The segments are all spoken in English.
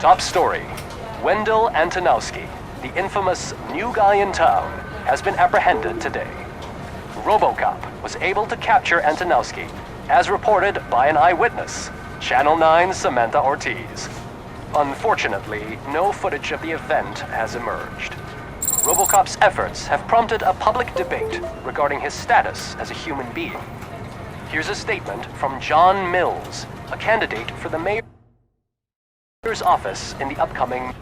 Top story. Wendell Antonowski, the infamous new guy in town, has been apprehended today. RoboCop was able to capture Antonowski, as reported by an eyewitness, Channel 9's Samantha Ortiz. Unfortunately, no footage of the event has emerged. RoboCop's efforts have prompted a public debate regarding his status as a human being. Here's a statement from John Mills, a candidate for the mayor's office in the upcoming...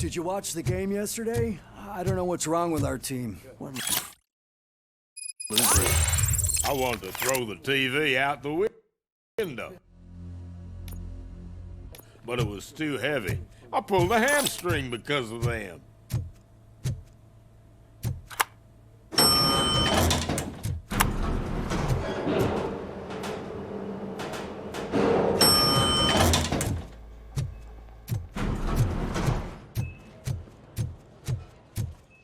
Did you watch the game yesterday? I don't know what's wrong with our team. I wanted to throw the TV out the window, but it was too heavy. I pulled a hamstring because of them.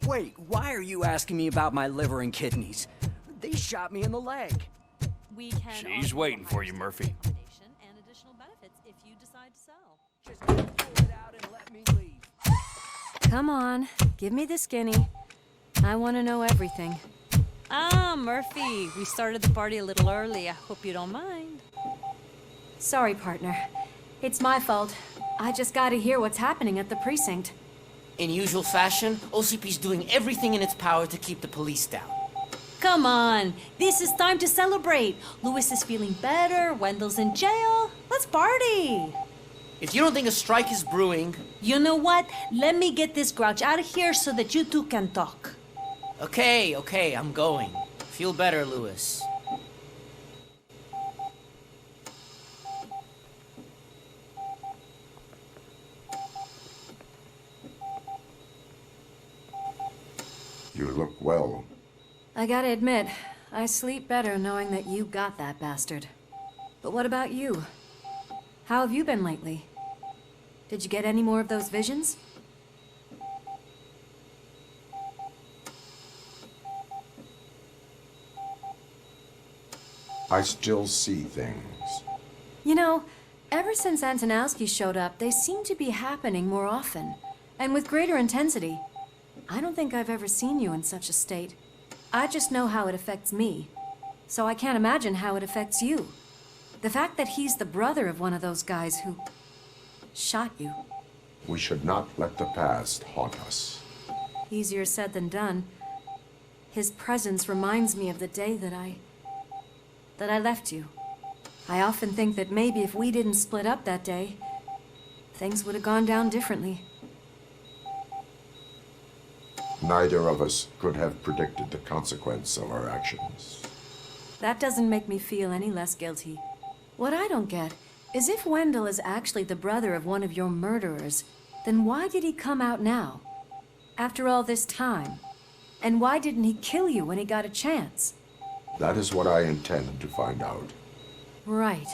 Wait, why are you asking me about my liver and kidneys? They shot me in the leg. She's waiting for you, Murphy. And additional benefits if you decide to sell. Just pull it out and let me leave. Come on, give me the skinny. I want to know everything. Ah, Murphy, we started the party a little early. I hope you don't mind. Sorry, partner. It's my fault. I just gotta hear what's happening at the precinct. In usual fashion, OCP's doing everything in its power to keep the police down. Come on, this is time to celebrate. Louis is feeling better, Wendell's in jail. Let's party. If you don't think a strike is brewing... You know what? Let me get this grouch out of here so that you two can talk. Okay, I'm going. Feel better, Louis. You look well. I gotta admit, I sleep better knowing that you got that bastard. But what about you? How have you been lately? Did you get any more of those visions? I still see things. You know, ever since Antonowski showed up, they seem to be happening more often, and with greater intensity. I don't think I've ever seen you in such a state. I just know how it affects me, so I can't imagine how it affects you. The fact that he's the brother of one of those guys who shot you. We should not let the past haunt us. Easier said than done. His presence reminds me of the day that I left you. I often think that maybe if we didn't split up that day, things would have gone down differently. Neither of us could have predicted the consequence of our actions. That doesn't make me feel any less guilty. What I don't get is if Wendell is actually the brother of one of your murderers, then why did he come out now? After all this time? And why didn't he kill you when he got a chance? That is what I intend to find out. Right.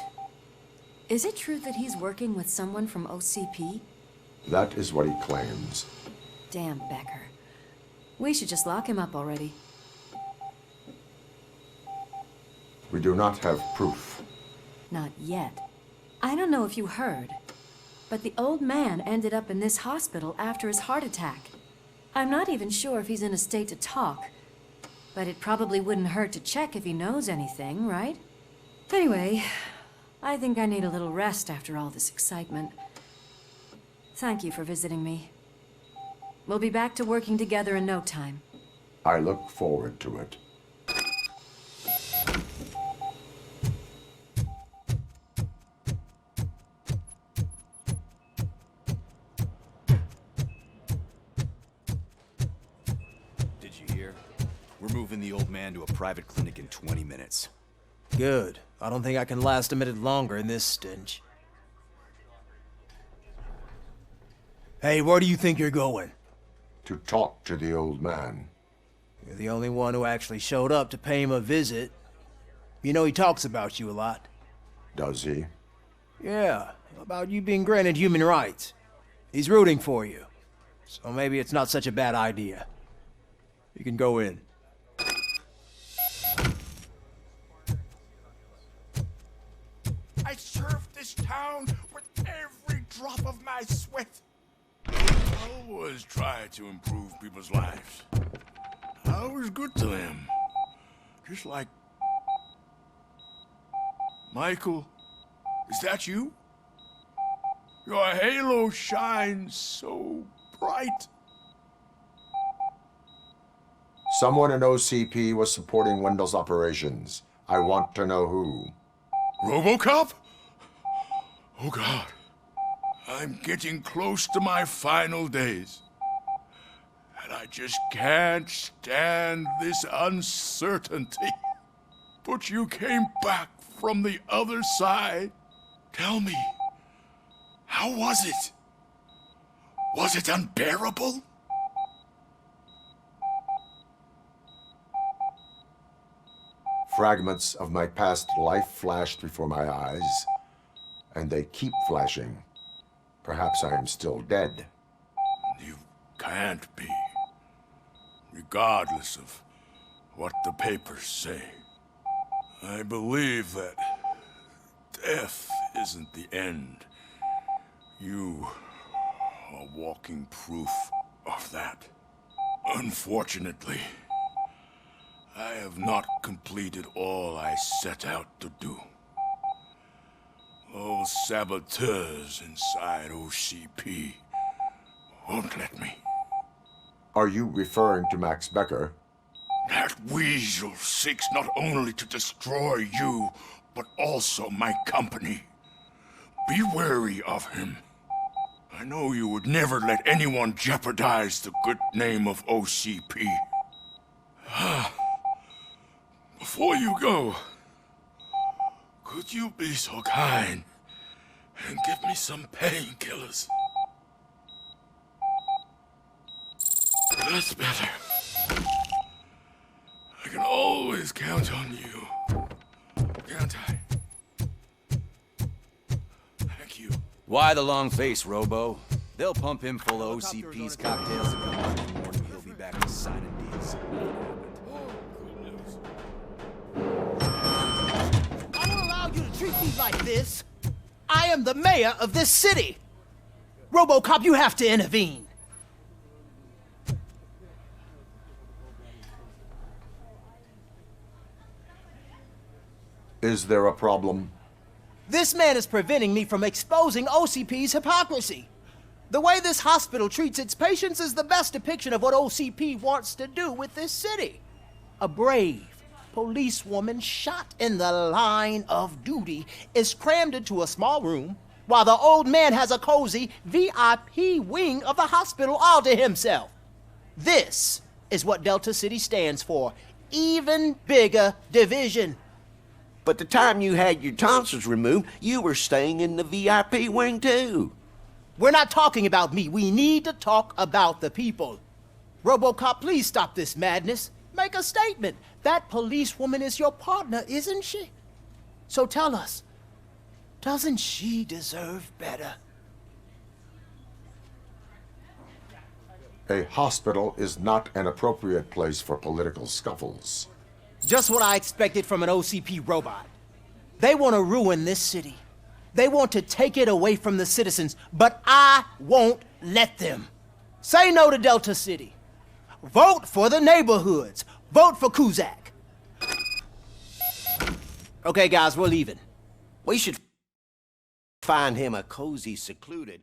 Is it true that he's working with someone from OCP? That is what he claims. Damn Becker. We should just lock him up already. We do not have proof. Not yet. I don't know if you heard, but the old man ended up in this hospital after his heart attack. I'm not even sure if he's in a state to talk, but it probably wouldn't hurt to check if he knows anything, right? Anyway, I think I need a little rest after all this excitement. Thank you for visiting me. We'll be back to working together in no time. I look forward to it. Did you hear? We're moving the old man to a private clinic in 20 minutes. Good. I don't think I can last a minute longer in this stench. Hey, where do you think you're going? To talk to the old man. You're the only one who actually showed up to pay him a visit. You know he talks about you a lot. Does he? Yeah, about you being granted human rights. He's rooting for you. So maybe it's not such a bad idea. You can go in. drop of my sweat. I always try to improve people's lives. I was good to them. Just like... Michael, is that you? Your halo shines so bright. Someone in OCP was supporting Wendell's operations. I want to know who. RoboCop? Oh God. I'm getting close to my final days. And I just can't stand this uncertainty. But you came back from the other side. Tell me, how was it? Was it unbearable? Fragments of my past life flashed before my eyes, and they keep flashing. Perhaps I am still dead. You can't be, regardless of what the papers say. I believe that death isn't the end. You are walking proof of that. Unfortunately, I have not completed all I set out to do. Those saboteurs inside OCP won't let me. Are you referring to Max Becker? That weasel seeks not only to destroy you, but also my company. Be wary of him. I know you would never let anyone jeopardize the good name of OCP. Before you go, could you be so kind and give me some painkillers? That's better. I can always count on you, can't I? Thank you. Why the long face, Robo? They'll pump him full of OCP's cocktails and come Monday morning he'll be back to signing deals. I don't allow you to treat me like this. I am the mayor of this city. RoboCop, you have to intervene. Is there a problem? This man is preventing me from exposing OCP's hypocrisy. The way this hospital treats its patients is the best depiction of what OCP wants to do with this city. A brave policewoman shot in the line of duty is crammed into a small room, while the old man has a cozy VIP wing of the hospital all to himself. This is what Delta City stands for. Even bigger division. But the time you had your tonsils removed, you were staying in the VIP wing too. We're not talking about me. We need to talk about the people. RoboCop, please stop this madness. Make a statement. That policewoman is your partner, isn't she? So tell us, doesn't she deserve better? A hospital is not an appropriate place for political scuffles. Just what I expected from an OCP robot. They want to ruin this city. They want to take it away from the citizens, but I won't let them. Say no to Delta City. Vote for the neighborhoods. Vote for Kuzak. Okay, guys, we're leaving. We should find him a cozy, secluded...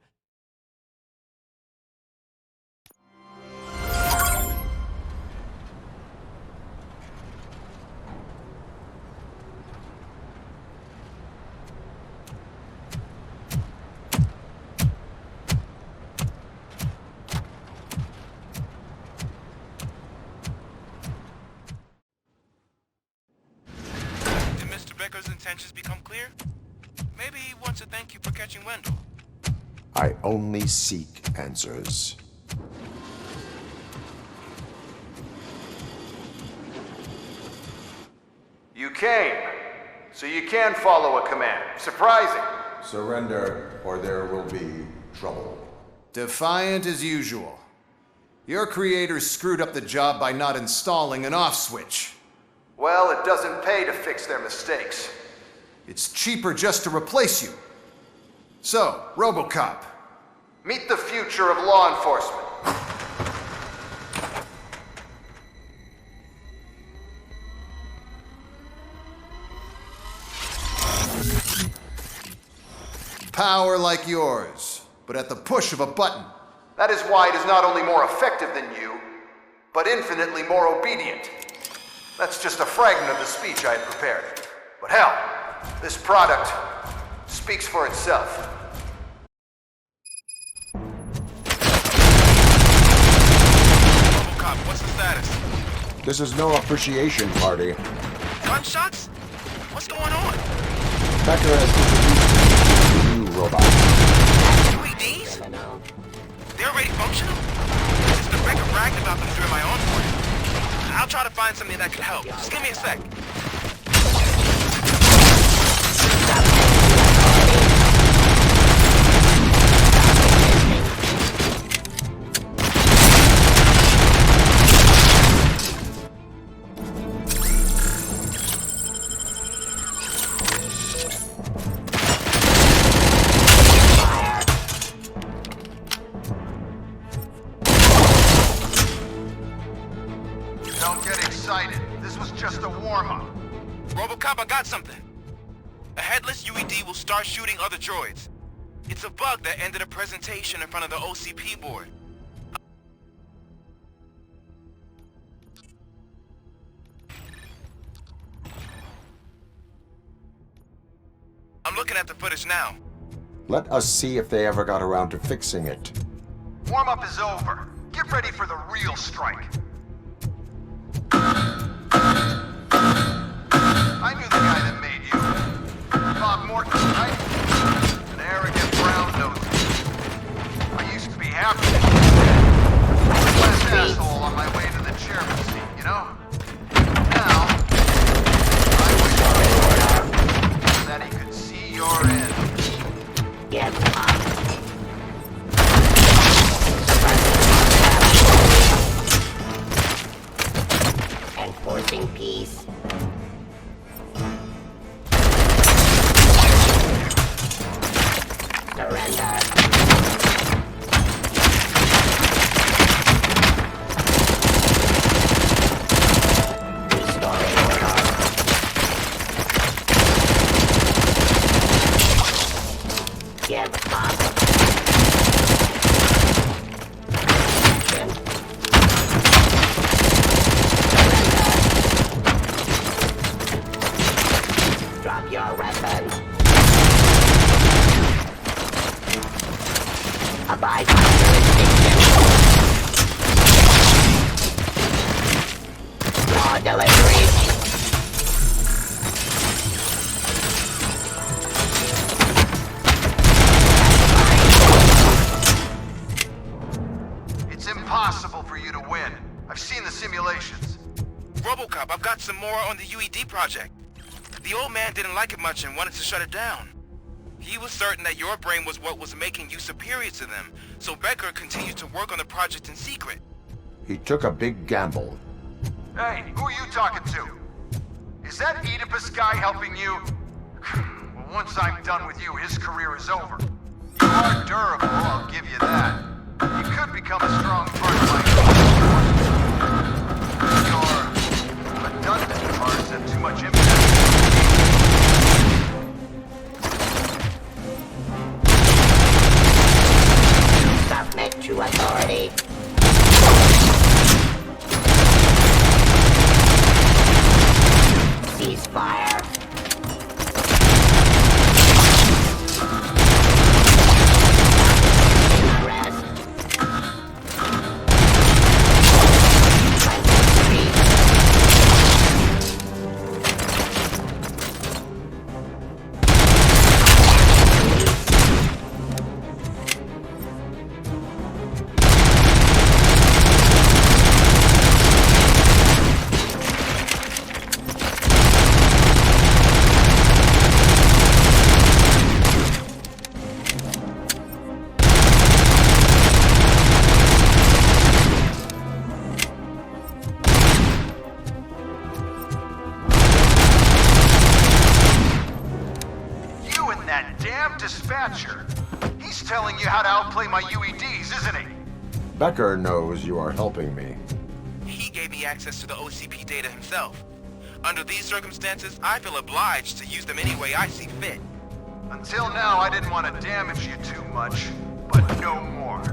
Becker's intentions become clear? Maybe he wants to thank you for catching Wendell. I only seek answers. You came, so you can follow a command. Surprising. Surrender, or there will be trouble. Defiant as usual. Your creators screwed up the job by not installing an off switch. Well, it doesn't pay to fix their mistakes. It's cheaper just to replace you. So, RoboCop, Meet the future of law enforcement. Power like yours, but at the push of a button. That is why it is not only more effective than you, but infinitely more obedient. That's just a fragment of the speech I had prepared. But hell, this product speaks for itself. RoboCop, what's the status? This is no appreciation party. Gunshots? What's going on? Becker has introduced me to new robots. UEDs? They're already functional? Mr. Becker bragged about them during my own work. I'll try to find something that could help. Just give me a sec. Don't get excited. This was just a warm-up. RoboCop, I got something. A headless UED will start shooting other droids. It's a bug that ended a presentation in front of the OCP board. I'm looking at the footage now. Let us see if they ever got around to fixing it. Warm-up is over. Get ready for the real strike. I knew the guy that made you. Bob Morton, right? An arrogant brown nose. I used to be happy. Last asshole on my way to the chairman's seat, you know? Now, I wish that he could see your end. Get up. Enforcing peace. Surrender. Restoring order. Give up. Drop your weapon. Abide by jurisdiction. Law delivery. It's impossible for you to win. I've seen the simulations. RoboCop, I've got some more on the UED project. The old man didn't like it much and wanted to shut it down. He was certain that your brain was what was making you superior to them, so Becker continued to work on the project in secret. He took a big gamble. Hey, who are you talking to? Is that Oedipus guy helping you? Well, once I'm done with you, his career is over. You are durable, I'll give you that. You could become a strong part of my Your redundant parts have too much impact. Submit to authority. Ceasefire. Arrest. You and that damn dispatcher. He He's telling you how to outplay my UEDs, isn't he? Becker knows you are helping me. He gave me access to the OCP data himself. Under these circumstances, I feel obliged to use them any way I see fit. Until now, I didn't want to damage you too much, but no more.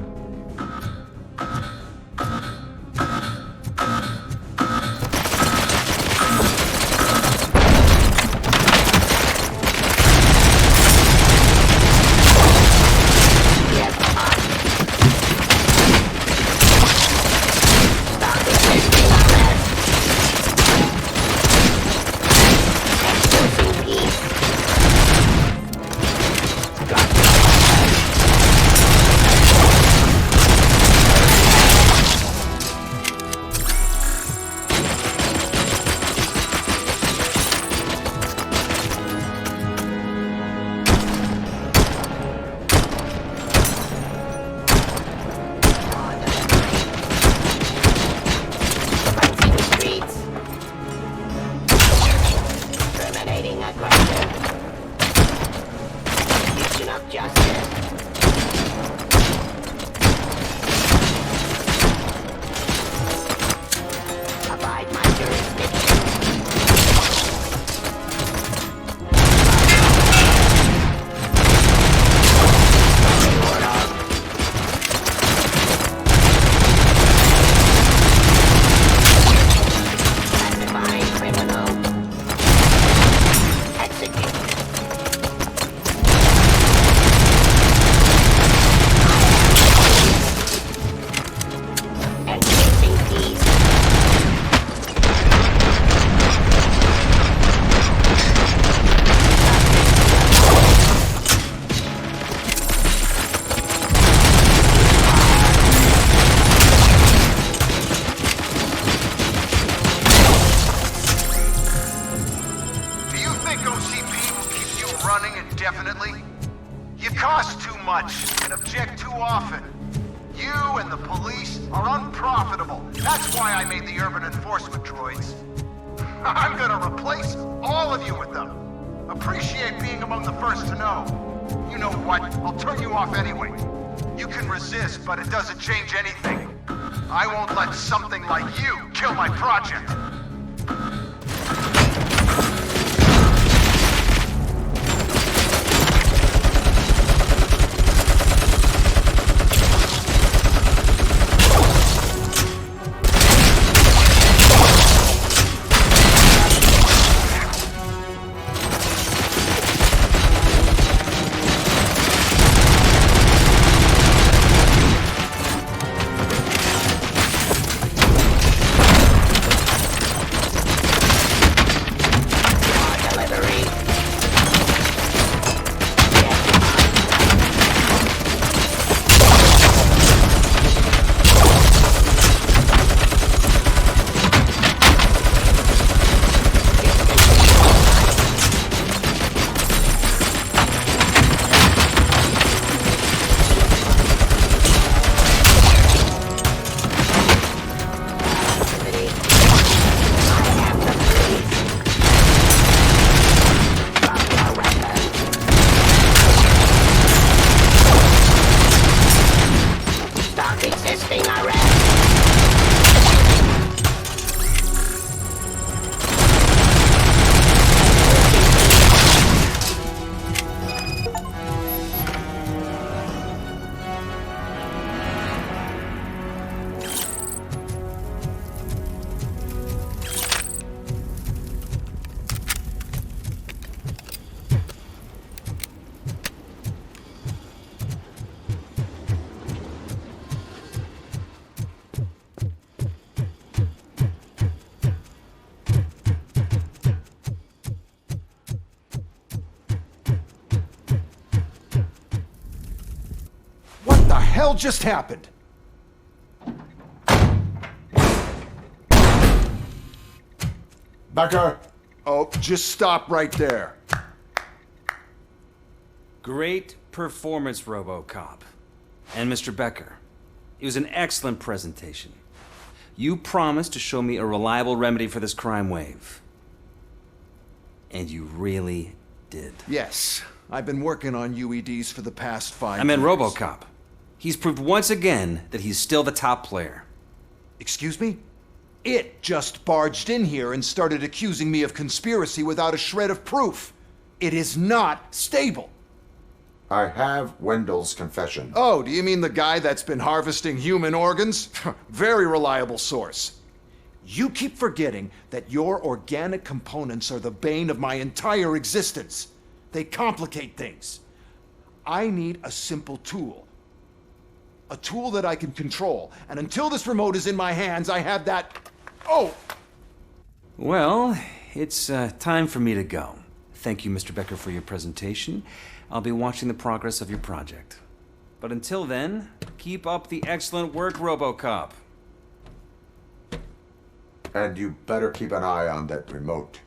But it doesn't change anything. I won't let something like you kill my project. hell just happened? Becker! Oh, just stop right there. Great performance, RoboCop. And Mr. Becker, it was an excellent presentation. You promised to show me a reliable remedy for this crime wave. And you really did. Yes, I've been working on UEDs for the past 5 I meant years. RoboCop. He's proved once again that he's still the top player. Excuse me? It just barged in here and started accusing me of conspiracy without a shred of proof. It is not stable. I have Wendell's confession. Oh, do you mean the guy that's been harvesting human organs? Very reliable source. You keep forgetting that your organic components are the bane of my entire existence. They complicate things. I need a simple tool. A tool that I can control. And until this remote is in my hands, I have that... Oh! Well, it's time for me to go. Thank you, Mr. Becker, for your presentation. I'll be watching the progress of your project. But until then, keep up the excellent work, RoboCop. And you better keep an eye on that remote.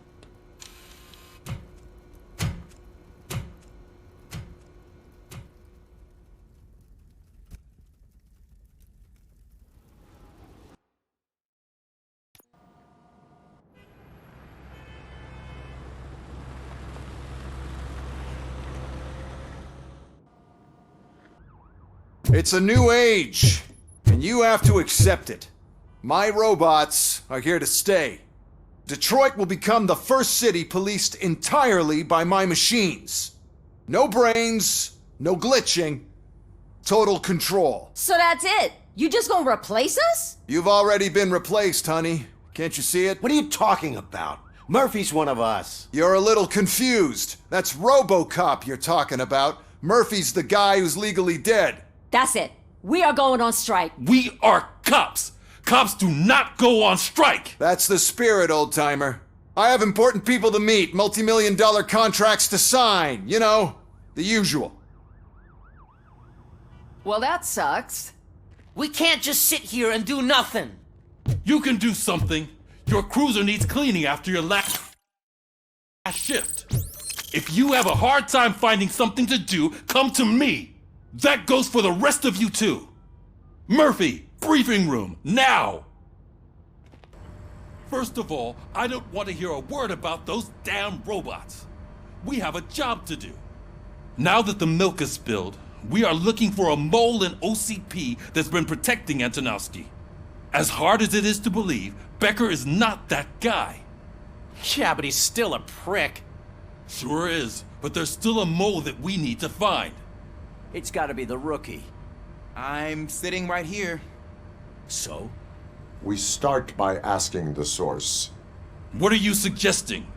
It's a new age, and you have to accept it. My robots are here to stay. Detroit will become the first city policed entirely by my machines. No brains, no glitching, total control. So that's it? You just gonna replace us? You've already been replaced, honey. Can't you see it? What are you talking about? Murphy's one of us. You're a little confused. That's RoboCop you're talking about. Murphy's the guy who's legally dead. That's it. We are going on strike. We are cops. Cops do not go on strike. That's the spirit, old-timer. I have important people to meet, multi-million-dollar contracts to sign. You know, the usual. Well, that sucks. We can't just sit here and do nothing. You can do something. Your cruiser needs cleaning after your last shift. If you have a hard time finding something to do, come to me. That goes for the rest of you too. Murphy, briefing room, now! First of all, I don't want to hear a word about those damn robots. We have a job to do. Now that the milk is spilled, we are looking for a mole in OCP that's been protecting Antonowski. As hard as it is to believe, Becker is not that guy. Yeah, but he's still a prick. Sure is, but there's still a mole that we need to find. It's gotta be the rookie. I'm sitting right here. So? We start by asking the source. What are you suggesting?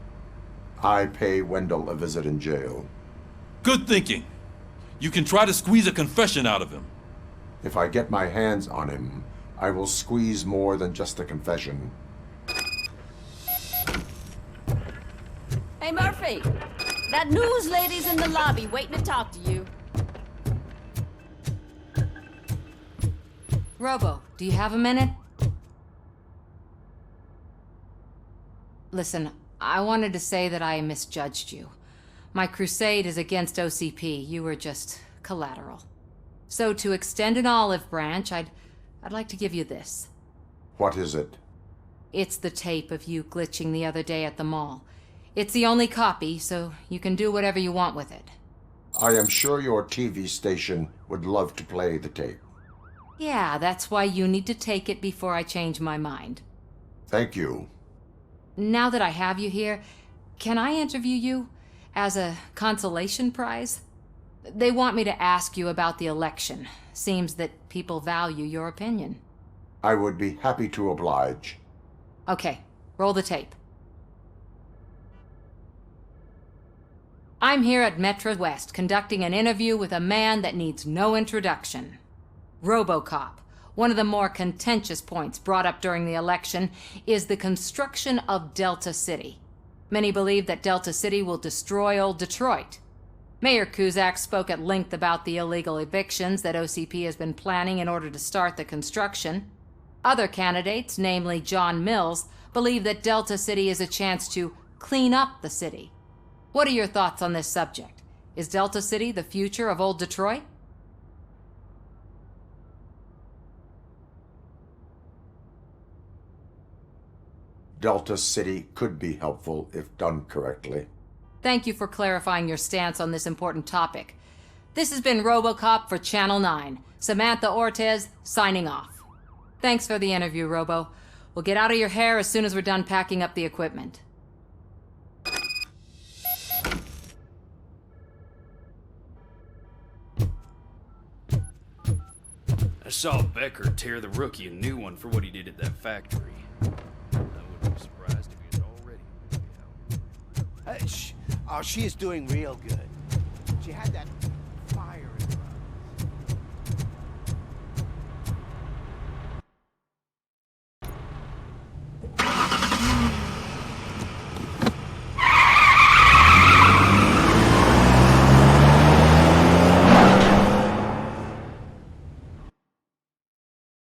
I pay Wendell a visit in jail. Good thinking. You can try to squeeze a confession out of him. If I get my hands on him, I will squeeze more than just a confession. Hey, Murphy. That news lady's in the lobby waiting to talk to you. Robo, do you have a minute? Listen, I wanted to say that I misjudged you. My crusade is against OCP. You were just collateral. So to extend an olive branch, I'd like to give you this. What is it? It's the tape of you glitching the other day at the mall. It's the only copy, so you can do whatever you want with it. I am sure your TV station would love to play the tape. Yeah, that's why you need to take it before I change my mind. Thank you. Now that I have you here, can I interview you as a consolation prize? They want me to ask you about the election. Seems that people value your opinion. I would be happy to oblige. Okay, roll the tape. I'm here at Metro West conducting an interview with a man that needs no introduction. RoboCop. One of the more contentious points brought up during the election is the construction of Delta City. Many believe that Delta City will destroy old Detroit. Mayor Cusack spoke at length about the illegal evictions that OCP has been planning in order to start the construction. Other candidates, namely John Mills, believe that Delta City is a chance to clean up the city. What are your thoughts on this subject? Is Delta City the future of old Detroit? Delta City could be helpful if done correctly. Thank you for clarifying your stance on this important topic. This has been RoboCop for Channel 9. Samantha Ortez, signing off. Thanks for the interview, Robo. We'll get out of your hair as soon as we're done packing up the equipment. I saw Becker tear the rookie a new one for what he did at that factory. I wouldn't be surprised if he was already. Oh, she is doing real good. She had that